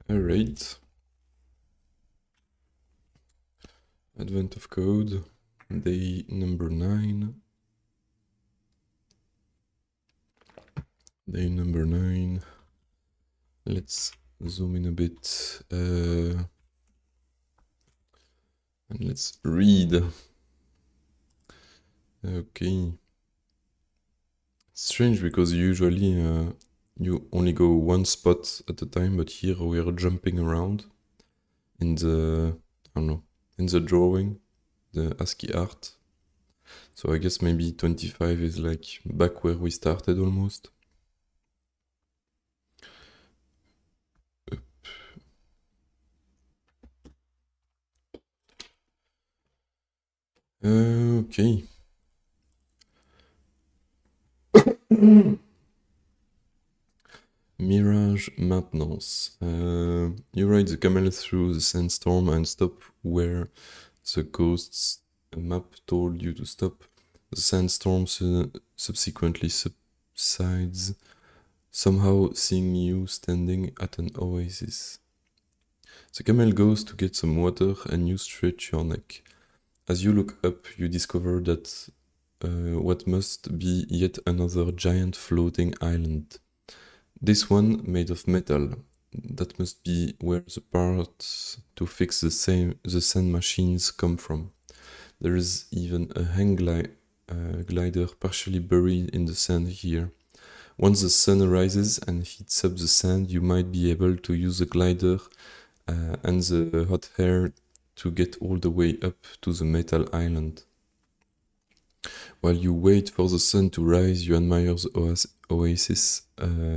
Alright. Advent of Code, day number 9. Day number 9. Let's zoom in a bit and let's read. Okay. Strange because usually you only go one spot at a time, but here we are jumping around in the, I don't know, in the drawing, the ASCII art. So I guess maybe 25 is like back where we started almost. Okay. Mirage maintenance. You ride the camel through the sandstorm and stop where the ghost's map told you to stop. The sandstorm subsequently subsides, somehow seeing you standing at an oasis. The camel goes to get some water and you stretch your neck. As you look up, you discover that what must be yet another giant floating island. This one made of metal. That must be where the parts to fix the sand machines come from. There is even a hang glider partially buried in the sand here. Once the sun rises and heats up the sand, you might be able to use the glider and the hot air to get all the way up to the metal island. While you wait for the sun to rise, you admire the oasis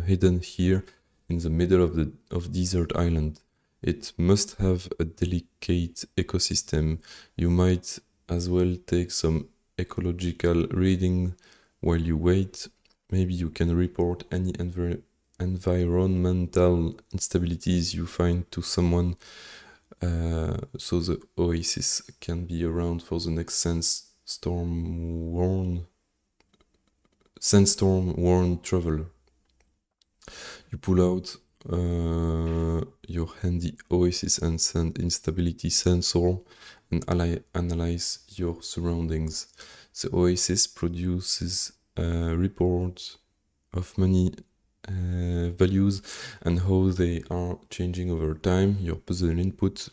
hidden here in the middle of desert island. It must have a delicate ecosystem. You might as well take some ecological reading while you wait. Maybe you can report any environmental instabilities you find to someone, so the oasis can be around for the next sandstorm-worn traveler. You pull out your handy oasis and sand instability sensor and analyze your surroundings. The oasis produces reports of many values and how they are changing over time. Your puzzle input,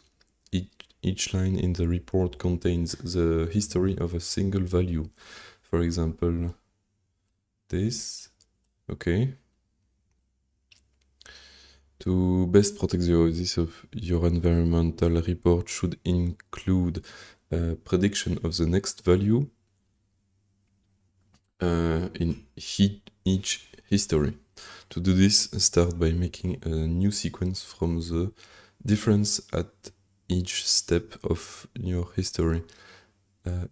each line in the report contains the history of a single value. For example, this. Okay. To best protect the oasis of your environmental report should include a prediction of the next value in each history. To do this, start by making a new sequence from the difference at each step of your history.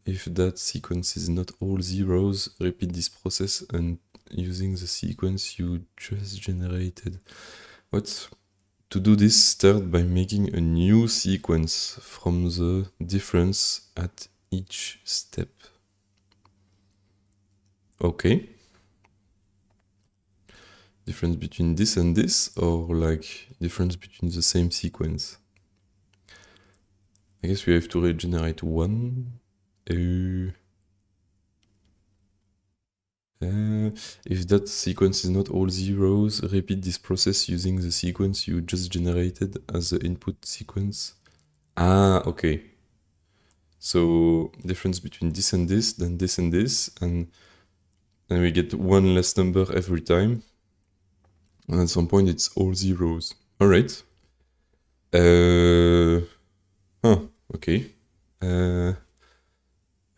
If that sequence is not all zeros, repeat this process and using the sequence you just generated. What? To do this, start by making a new sequence from the difference at each step. Okay. Difference between this and this, or like difference between the same sequence? I guess we have to regenerate one. If that sequence is not all zeros, repeat this process using the sequence you just generated as the input sequence. Ah, okay. So difference between this and this, then this and this, and we get one less number every time. And at some point it's all zeros. Alright. Okay.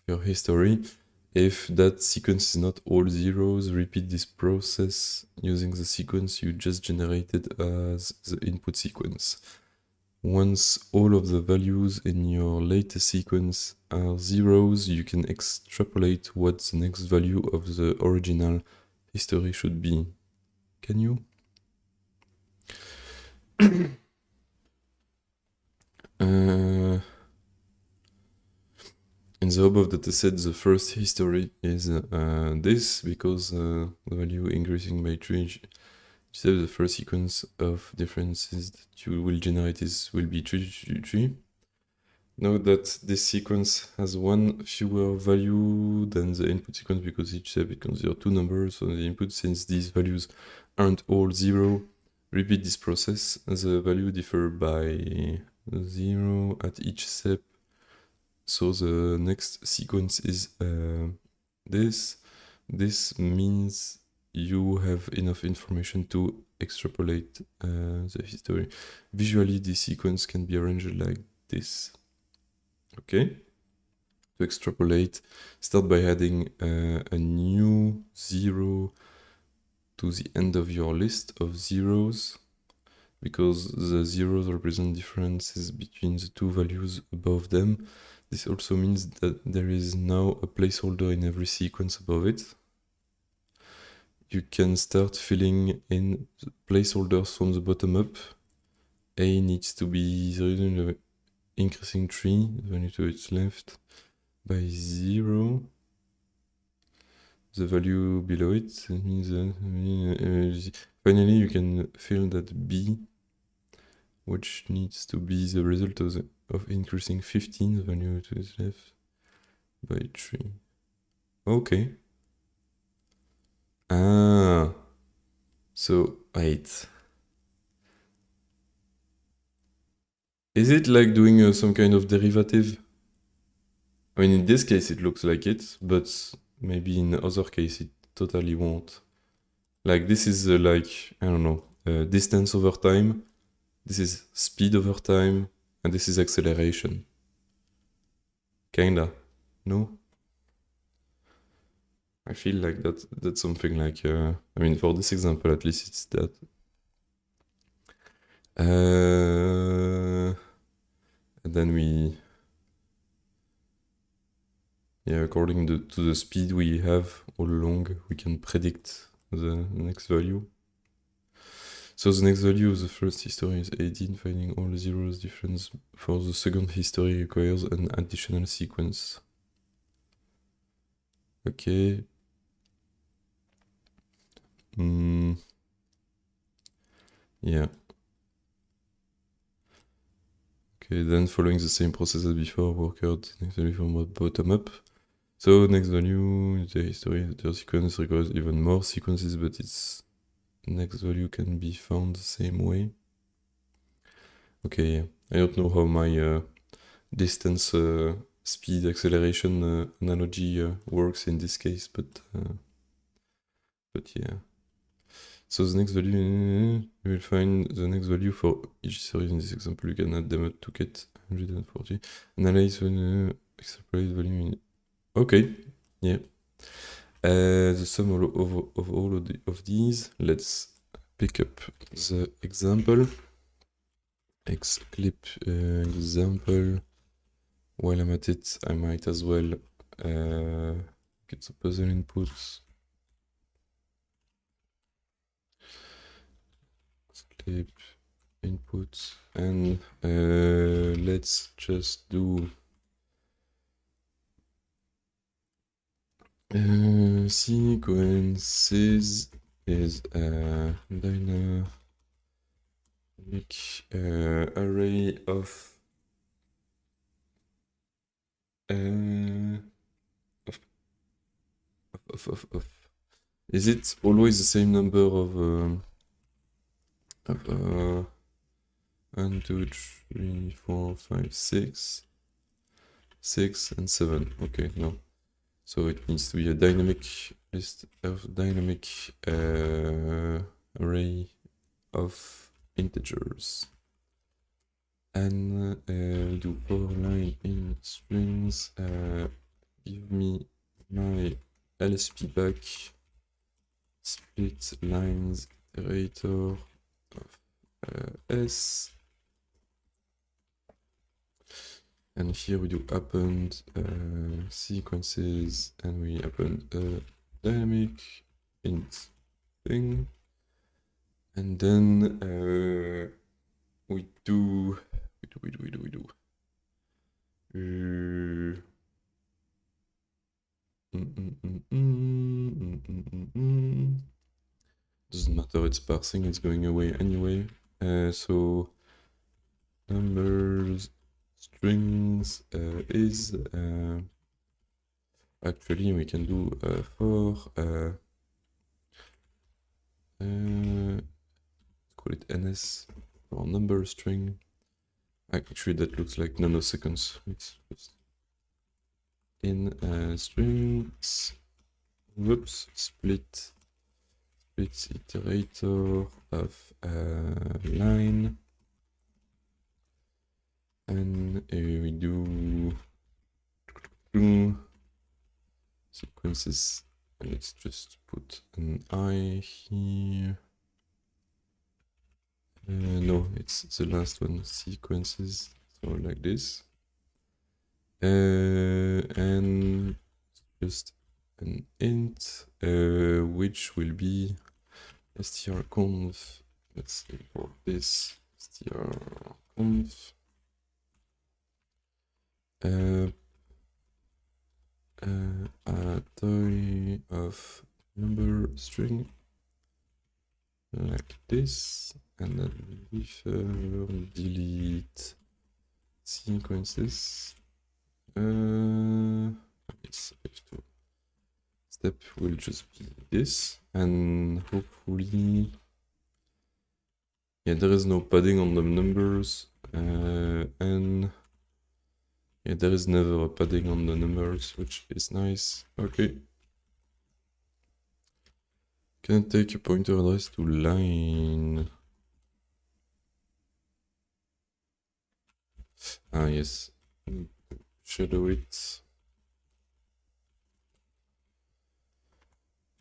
Your history. If that sequence is not all zeros, repeat this process using the sequence you just generated as the input sequence. Once all of the values in your latest sequence are zeros, you can extrapolate what the next value of the original history should be. Can you? In the above dataset, the first history is this, because the value increasing by 3, the first sequence of differences that you will generate will be 3. Note that this sequence has one fewer value than the input sequence, because each step considers 2 numbers. So the input, since these values aren't all 0, repeat this process. The value differ by 0 at each step. So the next sequence is this. This means you have enough information to extrapolate the history. Visually, this sequence can be arranged like this. Okay? To extrapolate, start by adding a new 0 to the end of your list of zeros, because the zeros represent differences between the two values above them. This also means that there is now a placeholder in every sequence above it. You can start filling in placeholders from the bottom up. A needs to be the increasing 3, the value to its left, by 0. The value below it means finally you can fill that B, which needs to be the result of increasing 15, the value to its left, by 3. Okay. Ah. So, wait. Is it like doing some kind of derivative? I mean, in this case it looks like it, but maybe in other case it totally won't. Like, this is like, I don't know, distance over time. This is speed over time, and this is acceleration. Kinda, no? I feel like that's something like, I mean, for this example at least it's that. And then according to the speed we have all along, we can predict the next value. So the next value of the first history is 18. Finding all zeros difference for the second history requires an additional sequence. Okay. Yeah. Okay, then following the same process as before, work out next value from bottom up. So next value, the history, the sequence requires even more sequences, but its next value can be found the same way. Okay, I don't know how my distance speed acceleration analogy works in this case, but yeah. So the next value, you will find the next value for each series in this example. You can add them up to get 140. Analyze extrapolate value in. Okay, yeah. The sum of all of these. Let's pick up the example. Xclip example. While I'm at it, I might as well get the puzzle inputs. Xclip inputs, and let's just do sequences is a dynamic array of is it always the same number of 1, 2, 3, 4, 5, 6, 6 and 7. Okay, no. So it needs to be a dynamic list of dynamic array of integers. And we do for line in strings. Give me my LSP back. Split lines iterator of S. And here we do append sequences, and we append a dynamic int thing. And then we do Doesn't matter, it's parsing, it's going away anyway. So numbers, strings is actually we can do for call it ns for number string. Actually, that looks like nanoseconds. It's just in strings. Whoops, split iterator of line, and we do sequences. And let's just put an I here. No, it's the last one, sequences, so like this. And just an int, which will be strconf. Let's import this, strconf. Array of number string, like this, and then refer delete sequences. It's F2. Step will just be this, and hopefully, yeah, there is no padding on the numbers, and yeah, there is never a padding on the numbers, which is nice. Okay. Can I take a pointer address to line? Ah, yes. Shadow it.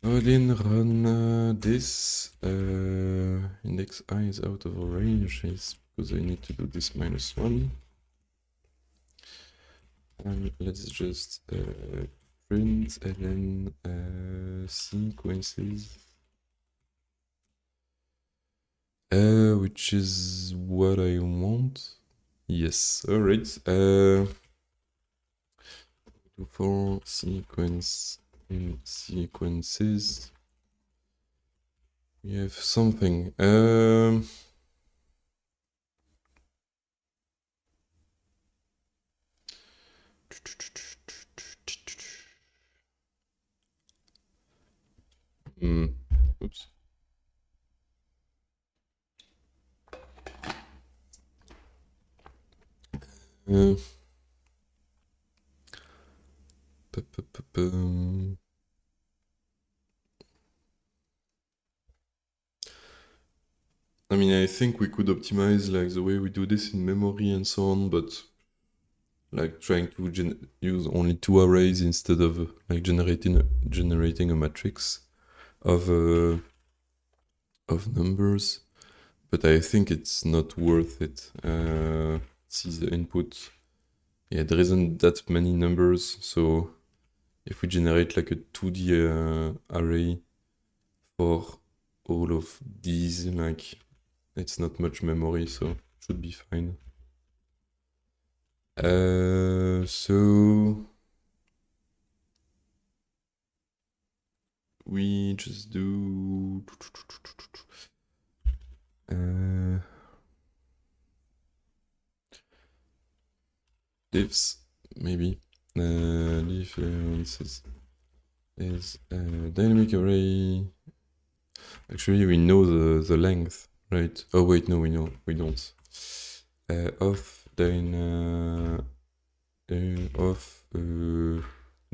Odin run this. Index I is out of range, yes, because I need to do this -1. And let's just print and then sequences. Which is what I want. Yes, alright. For sequence in sequences, we have something. Oops. I mean, I think we could optimize like the way we do this in memory and so on, but like trying to use only 2 arrays instead of like generating a matrix of numbers. But I think it's not worth it. See the input. Yeah, there isn't that many numbers, so if we generate like a 2D array for all of these, like it's not much memory, so should be fine. So we just do diffs, maybe. Differences is dynamic array. Actually, we know the length, right? Oh wait, no, we don't. Of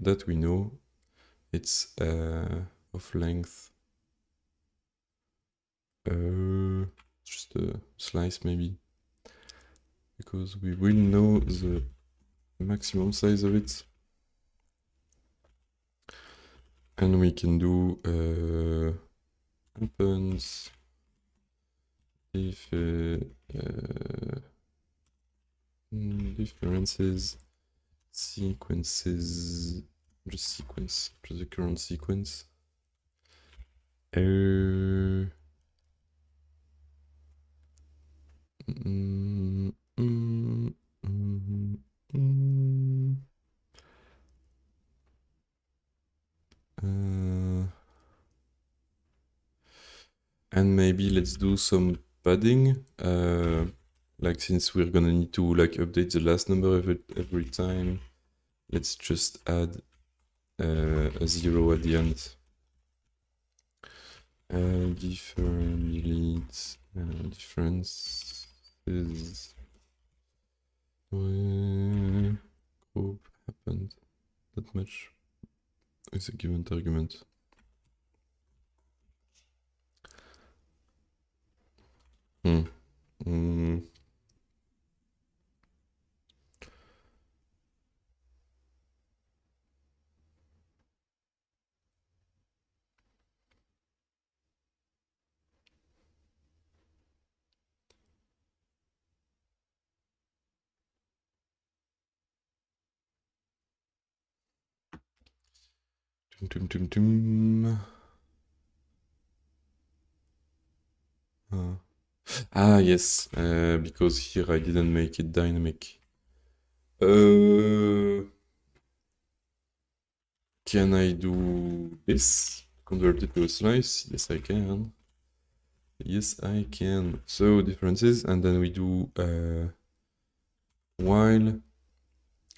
that we know, it's of length. Just a slice maybe, because we will know the maximum size of it, and we can do happens if differences sequences, just sequence, just the current sequence. And maybe let's do some padding. Like since we're gonna need to like update the last number every time, let's just add a 0 at the end. Delete differences. Group happened that much is a given argument. Yes, because here I didn't make it dynamic. Can I do this? Convert it to a slice? Yes, I can. Yes, I can. So differences, and then we do while.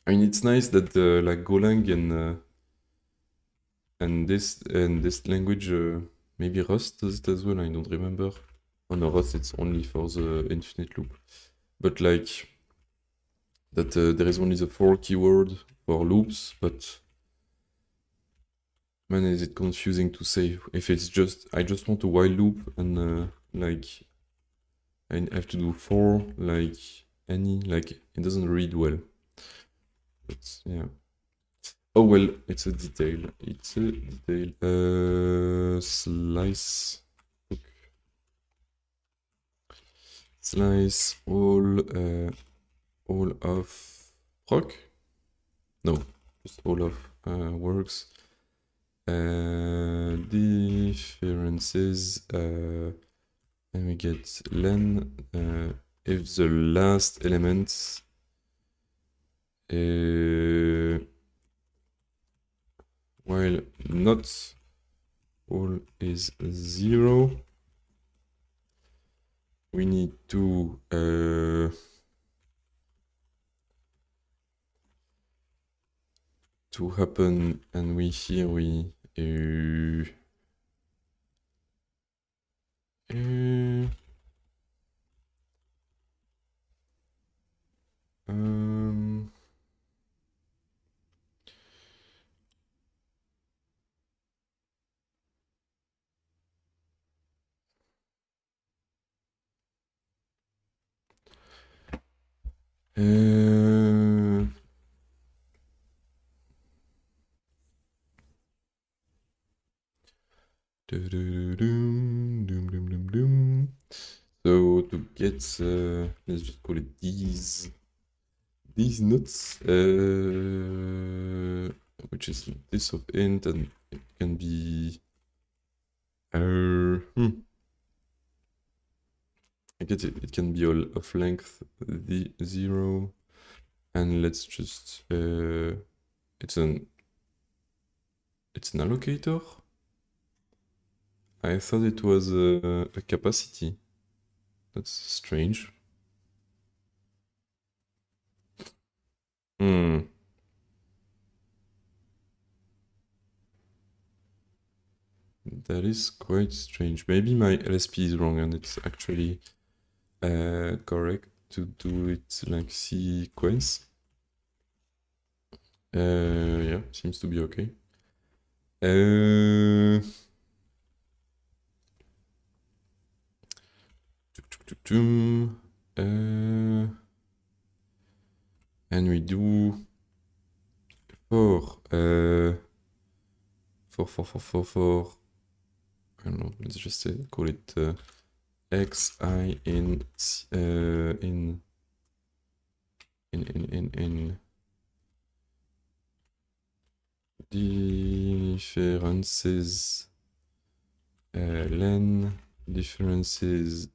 I mean, it's nice that like Golang and this language, maybe Rust does it as well. I don't remember. Oh no, Rust it's only for the infinite loop. But like that there is only the for keyword for loops, but man, is it confusing to say if it's just I just want a while loop and like I have to do for like any like it doesn't read well. But yeah. Oh well, it's a detail. It's a detail. Slice. Slice all of proc? No, just all of works. Differences and we get len if the last element while not all is 0, we need to happen, and here we so to get let's just call it these nuts, which is this of int, and it can be I get it. It can be all of length the 0, and let's just it's an allocator. I thought it was a capacity. That's strange. That is quite strange. Maybe my LSP is wrong and it's actually correct to do it like sequence. Yeah, seems to be okay. And we do for I don't know, let's just say call it xi in differences len differences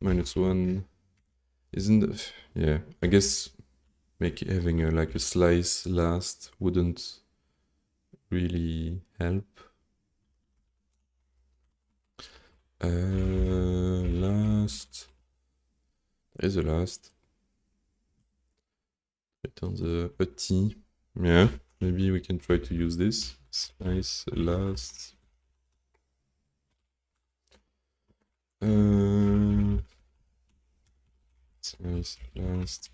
-1 isn't yeah, I guess having like a slice last wouldn't really help. Last. There is a last. Return the T. Yeah, maybe we can try to use this. Slice last. Slice last.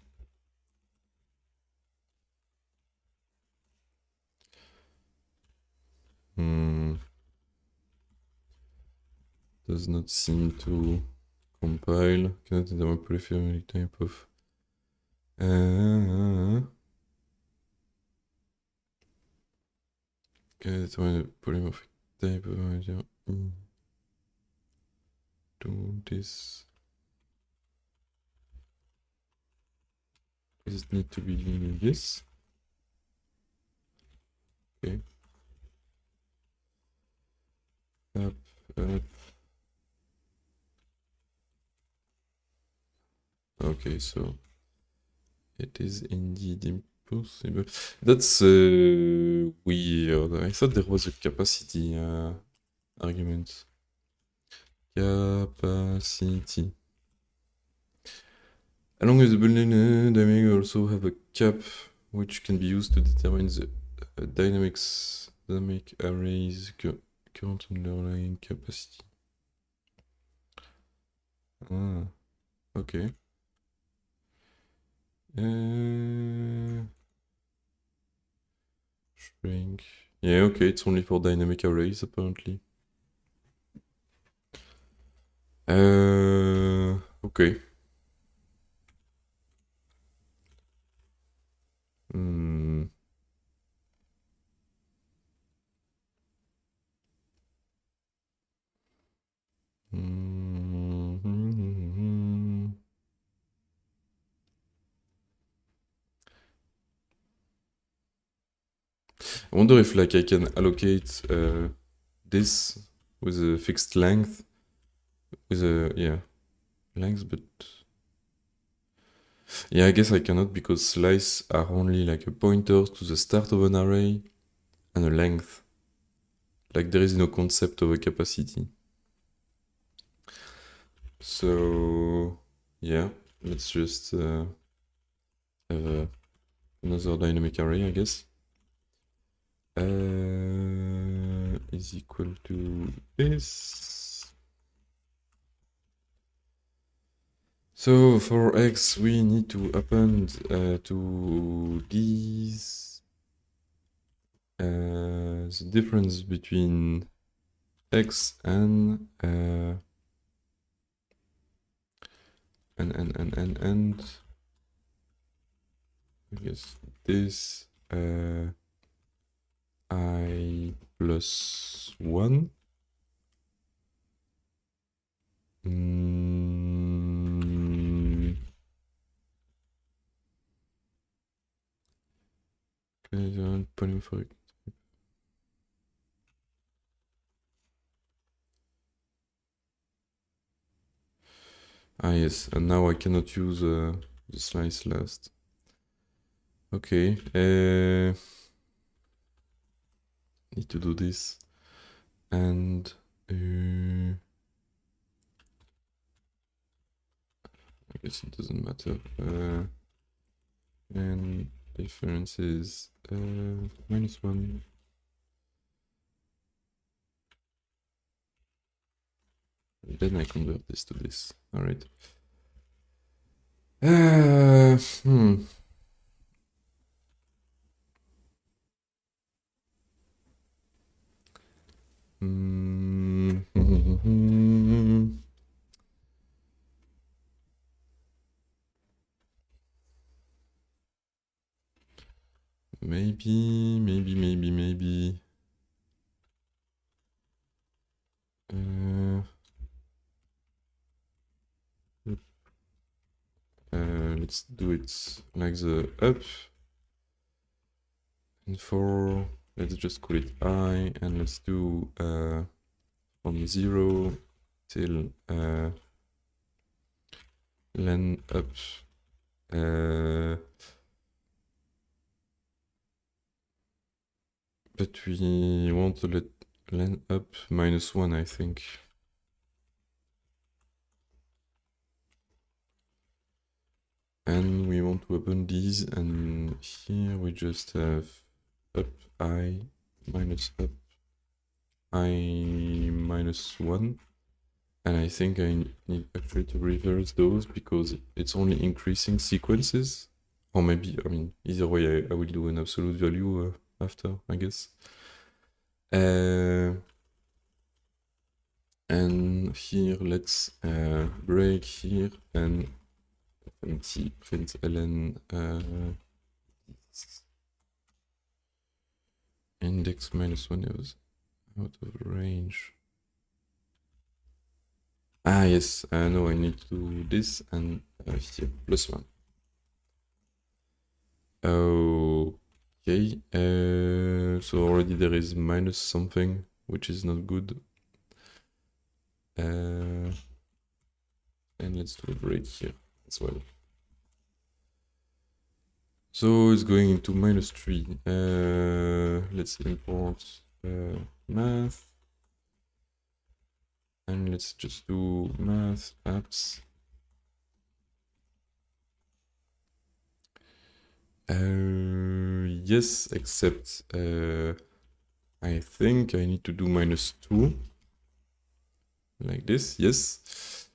Does not seem to compile. Cannot interpret polyphonic type of. Can determine the polymorphic type of idea. Do this. Does it need to be this? Okay. Up. Okay, so it is indeed impossible. That's weird. I thought there was a capacity argument. Capacity. Along with the building, dynamic also have a cap which can be used to determine the dynamic arrays current underlying capacity. Ah, okay. Shrink. Yeah, okay, it's only for dynamic arrays apparently. Okay. I wonder if like I can allocate this with a fixed length with a length, but yeah, I guess I cannot because slice are only like a pointer to the start of an array and a length. Like there is no concept of a capacity. So yeah, let's just have another dynamic array, I guess. Is equal to this. So for x, we need to append to these the difference between x and I guess this I plus 1. Polymorphic. Ah yes, and now I cannot use the slice last. Okay, need to do this, and I guess it doesn't matter. And difference is -1. Then I convert this to this. All right. Maybe. Let's do it like the up. And for, let's just call it I, and let's do from 0 till len up But we want to let len up -1, I think. And we want to open these, and here we just have up I minus up I -1. And I think I need actually to reverse those because it's only increasing sequences. Or maybe, I mean, either way, I will do an absolute value after, I guess. And here, let's break here and empty println index -1 is out of range. Ah, yes, no, I need to do this and here, +1. Okay, so already there is minus something, which is not good. And let's do a break here as well. So it's going into -3. Let's import math. And let's just do math apps. Yes, except I think I need to do -2. Like this, yes.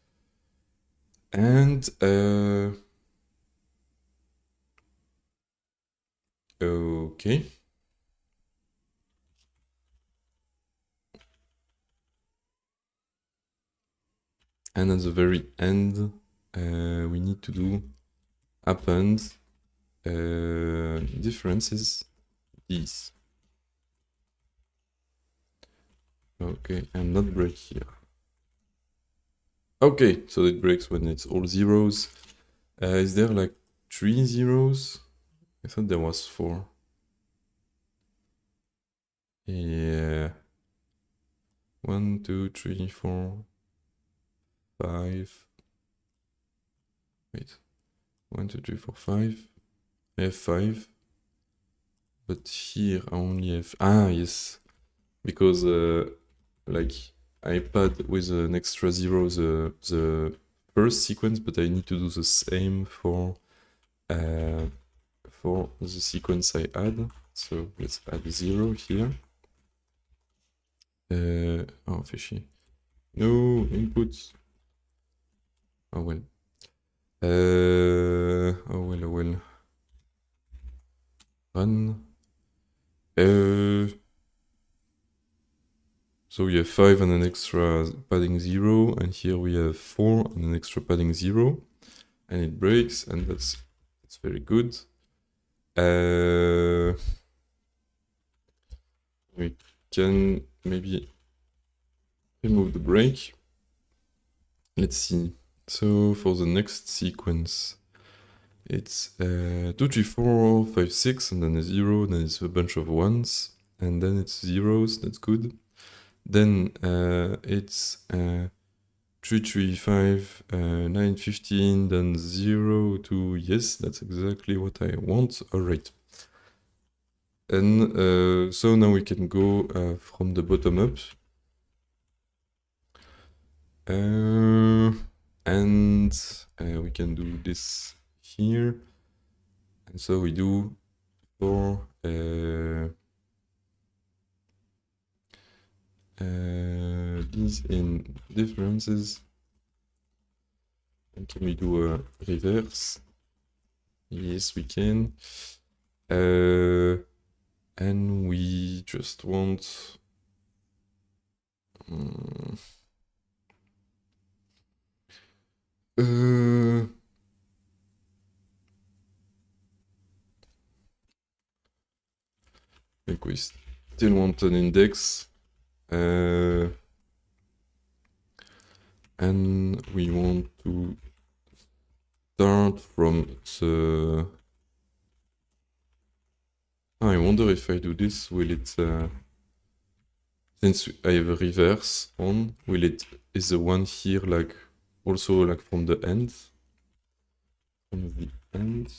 And okay. And at the very end, we need to do append differences these. Okay, and not break here. Okay, so it breaks when it's all zeros. Is there like 3 zeros? I thought there was 4. Yeah. 1, 2, 3, 4, 5. Wait. 1, 2, 3, 4, 5. I have 5. But here I only have... Ah, yes. Because, like, I pad with an extra 0 the first sequence, but I need to do the same for the sequence I add. So let's add 0 here. Oh, fishy. No inputs. Oh well. Oh well. Run. So we have 5 and an extra padding 0, and here we have 4 and an extra padding 0, and it breaks, and that's very good. We can maybe remove the break. Let's see. So for the next sequence, it's 2, 3, 4, 5, 6, and then a 0, then it's a bunch of 1s, and then it's zeros, that's good. Then it's 3, 3, 5, 9, 15, then 0, 2, yes, that's exactly what I want, alright. And so now we can go from the bottom up. And we can do this here. And so we do for these in differences. And can we do a reverse? Yes, we can. And we just want like we still want an index, and we want to start from the... I wonder if I do this, will it, since I have a reverse on, is the one here like also like from the end? From the end?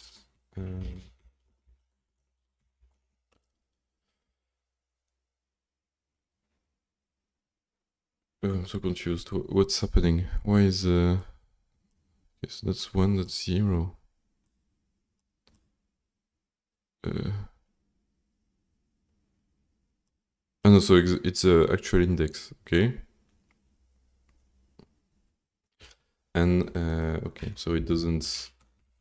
I'm so confused. What's happening? Why is yes, that's 1, that's 0. Oh no, so it's a actual index, okay? And okay, so it doesn't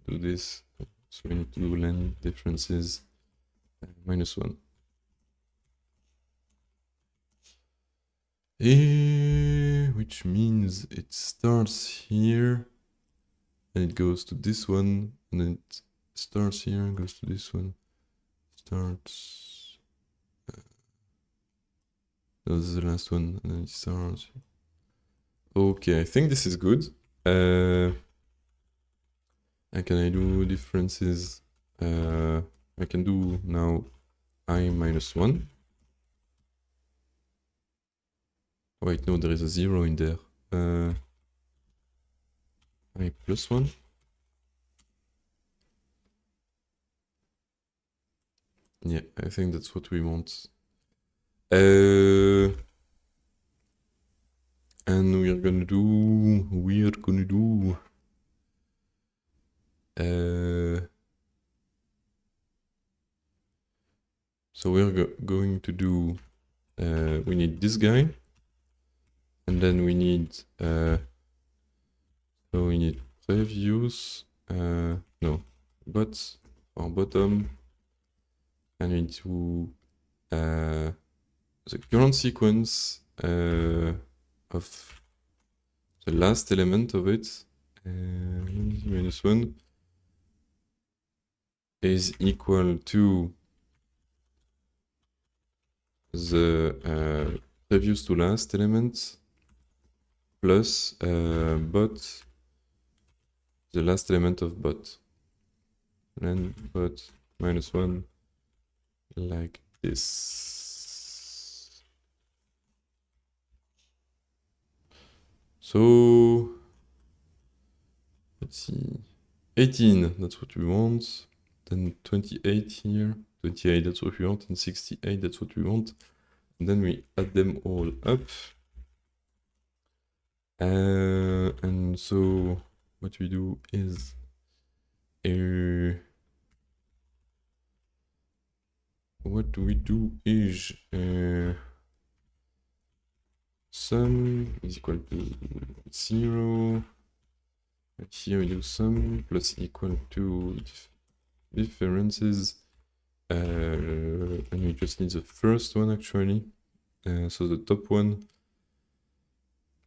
do this. So we need to do len differences -1. Which means it starts here and it goes to this one, and then it starts here and goes to this one. Starts. No, this is the last one, and then it starts. Okay, I think this is good. And can I do differences? I can do now I -1. Wait, no, there is a 0 in there. I +1. Yeah, I think that's what we want. And we're gonna do so we're going to do we need this guy, and then we need so we need previews, no, bots or bottom, and we need to the current sequence of the last element of it, -1 is equal to the previous to last element plus bot, the last element of bot. Then bot -1 like this. So let's see, 18, that's what we want. Then 28 here, 28, that's what we want, and 68, that's what we want. And then we add them all up. And so what we do is what do we do is sum is equal to 0. And here we do sum plus equal to differences, and we just need the first one actually, so the top one,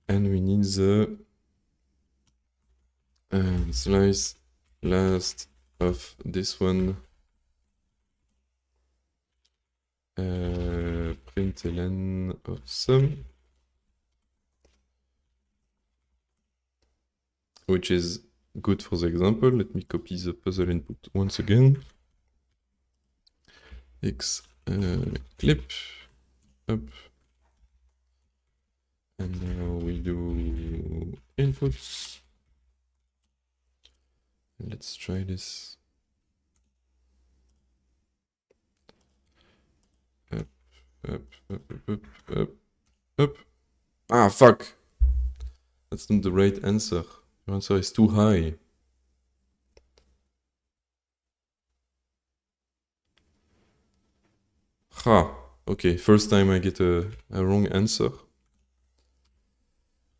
and we need the slice last of this one, println of sum, which is good for the example. Let me copy the puzzle input once again. X clip up, and now we do inputs. Let's try this. Up, up, up, up, up, up, up. Ah, fuck! That's not the right answer. Your answer is too high. Ha! Okay, first time I get a wrong answer.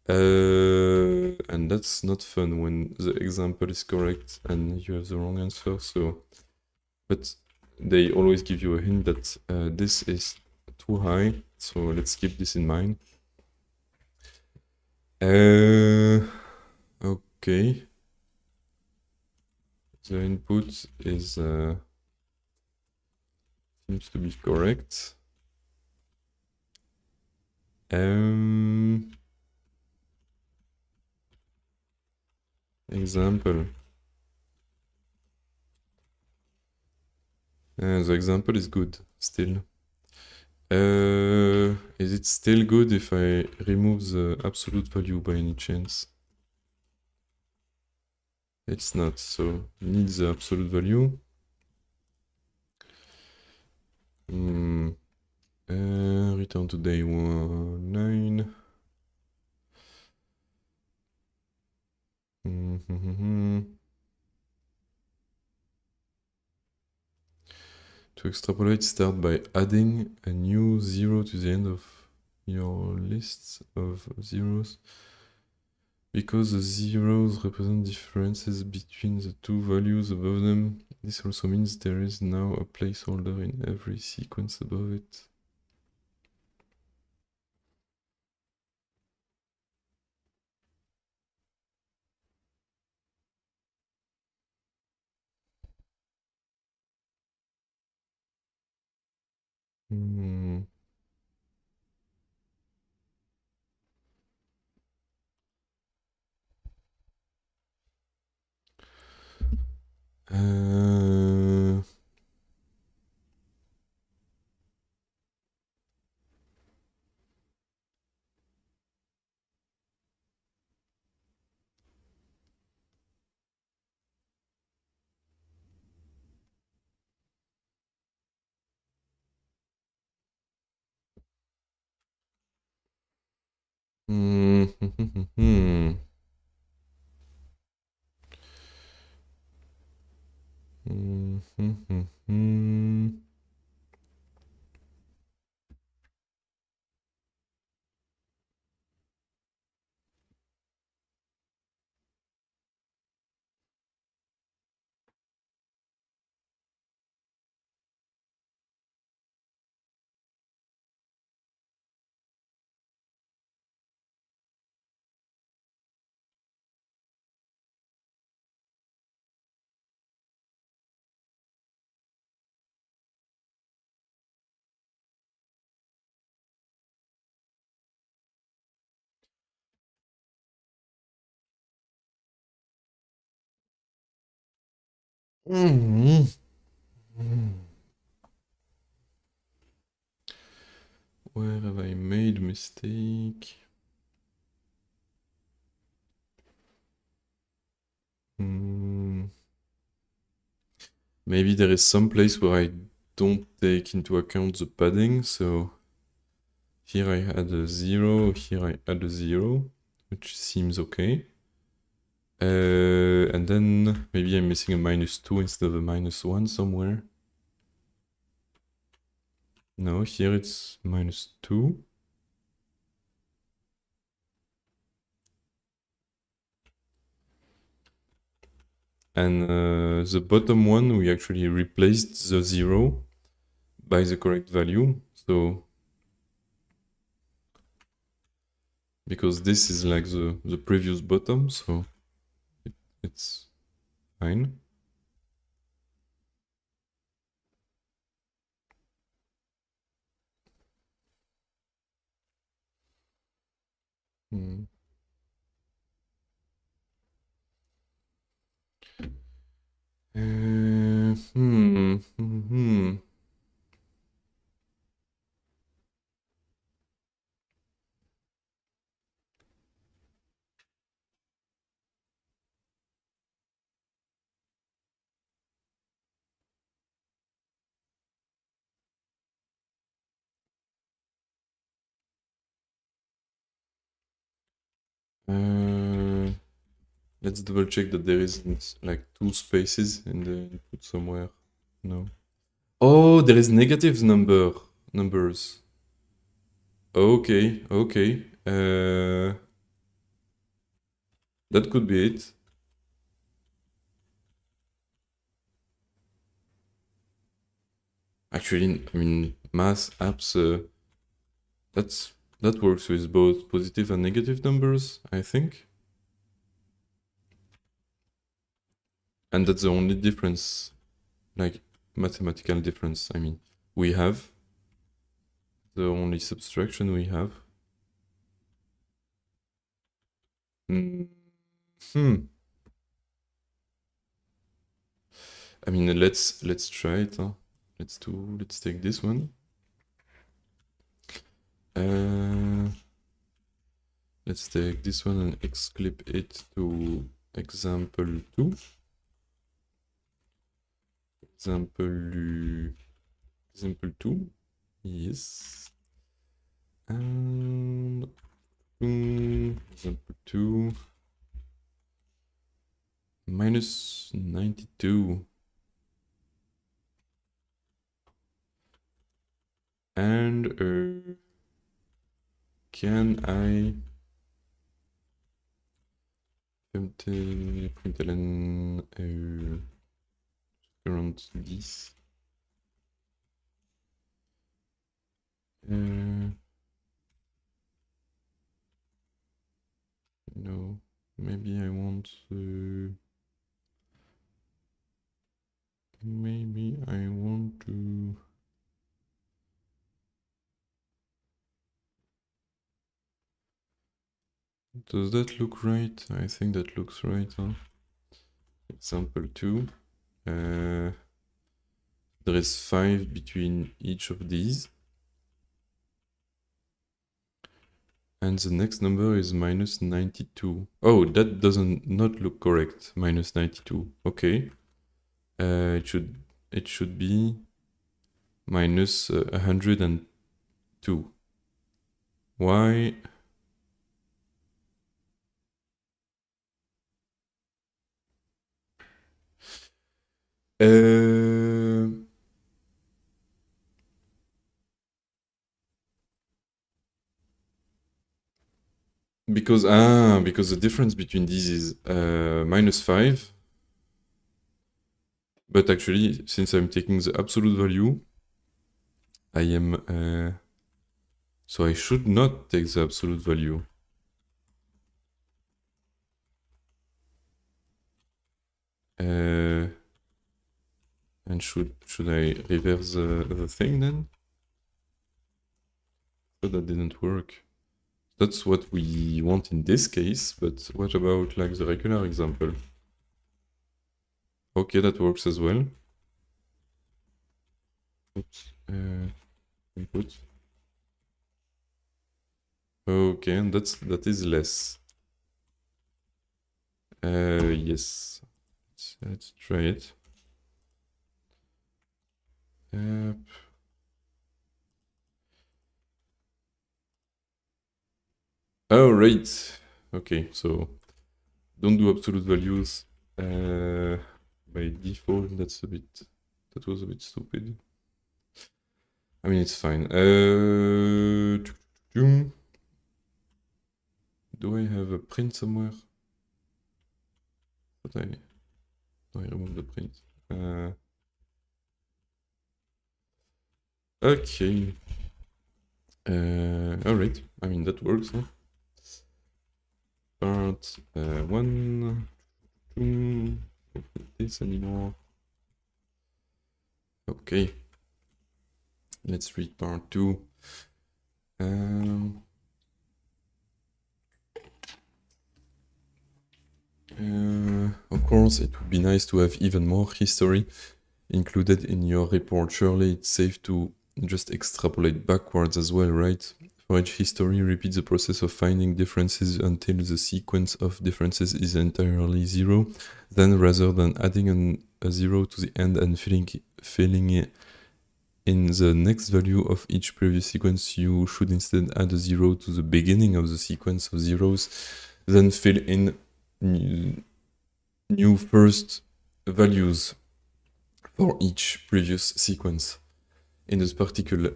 And that's not fun when the example is correct and you have the wrong answer, so... But they always give you a hint that this is too high, so let's keep this in mind. Okay. The input is seems to be correct. Example. The example is good still. Is it still good if I remove the absolute value by any chance? It's not, so need the absolute value. Return to day 9. To extrapolate, start by adding a new 0 to the end of your list of zeros. Because the zeros represent differences between the two values above them, this also means there is now a placeholder in every sequence above it. Hmm. Uh... Hmm. Where have I made mistake? Maybe there is some place where I don't take into account the padding, so here I add a 0, here I add a 0, which seems okay. And then maybe I'm missing a -2 instead of a -1 somewhere. No, here it's -2. And the bottom one, we actually replaced the 0 by the correct value. So, because this is like the previous bottom, so it's fine. Hmm. Hmm. Let's double check that there isn't like two spaces in the input somewhere. No. Oh, there is negative numbers. Okay, okay. That could be it. Actually, I mean, math apps, that works with both positive and negative numbers, I think. And that's the only difference, like mathematical difference. I mean, we have the only subtraction we have. Hmm. I mean, let's try it. Huh? Let's take this one. Let's take this one and exclip it to example 2. Example 2. Yes. And example 2. -92. And can I println current 10 no, maybe I want maybe I want to does that look right? I think that looks right, huh? Example 2. There is 5 between each of these. And the next number is minus 92. Oh, that doesn't not look correct. Minus 92. Okay. It should be minus 102. Why? Because the difference between these is minus 5. But actually, since I'm taking the absolute value, I am so I should not take the absolute value. And should I reverse the thing then? But that didn't work. That's what we want in this case, but what about like the regular example? Okay, that works as well. Oops. Input. Okay, and that is less. Yes. Let's try it. Oh, right. Okay, so don't do absolute values. By default, that was a bit stupid. I mean, it's fine. Do I have a print somewhere? But I remove the print. Okay. Alright. I mean, that works, huh? Part 1. Don't put this anymore. Okay. Let's read part 2. Of course, it would be nice to have even more history included in your report. Surely it's safe to just extrapolate backwards as well, right? For each history, repeat the process of finding differences until the sequence of differences is entirely zero. Then, rather than adding a zero to the end and filling in the next value of each previous sequence, you should instead add a zero to the beginning of the sequence of zeros, then fill in new first values for each previous sequence. In particular,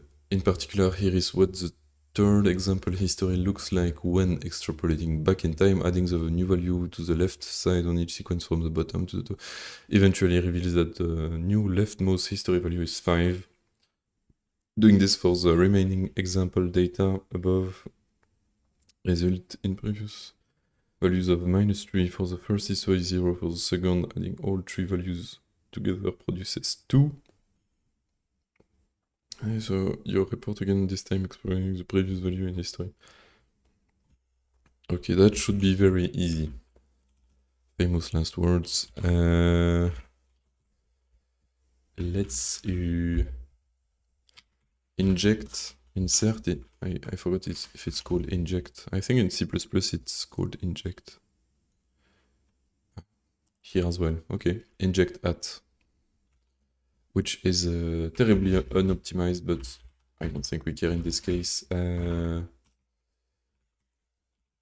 here is what the third example history looks like when extrapolating back in time, adding the new value to the left side on each sequence from the bottom to the top, eventually reveals that the new leftmost history value is 5. Doing this for the remaining example data above result in previous values of -3 for the first history, 0 for the second. Adding all 3 values together produces 2. So your report again, this time exploring the previous value in history. Okay, that should be very easy. Famous last words. Let's insert it. I forgot if it's called inject. I think in C++ it's called inject. Here as well. Okay, inject at. Which is terribly unoptimized, but I don't think we care in this case.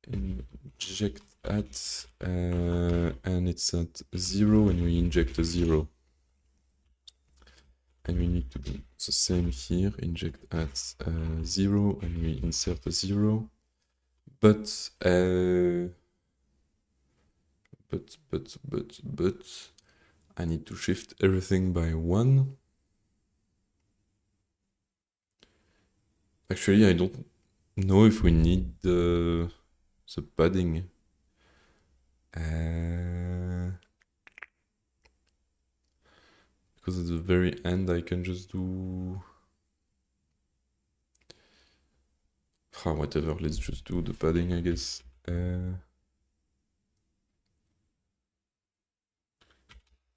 Inject at, and it's at 0 and we inject a 0. And we need to do the same here, inject at 0, and we insert a 0. But I need to shift everything by 1. Actually, I don't know if we need the padding. Because at the very end I can just do... whatever, let's just do the padding, I guess.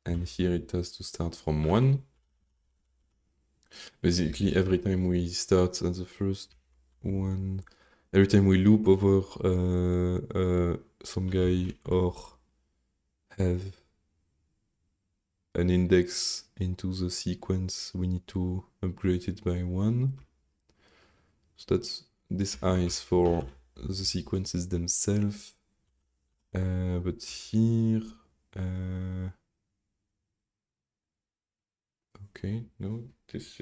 And here it has to start from 1. Basically, every time we start at the first one, every time we loop over some guy or have an index into the sequence, we need to upgrade it by 1. So that's this I is for the sequences themselves. But here... okay, no, this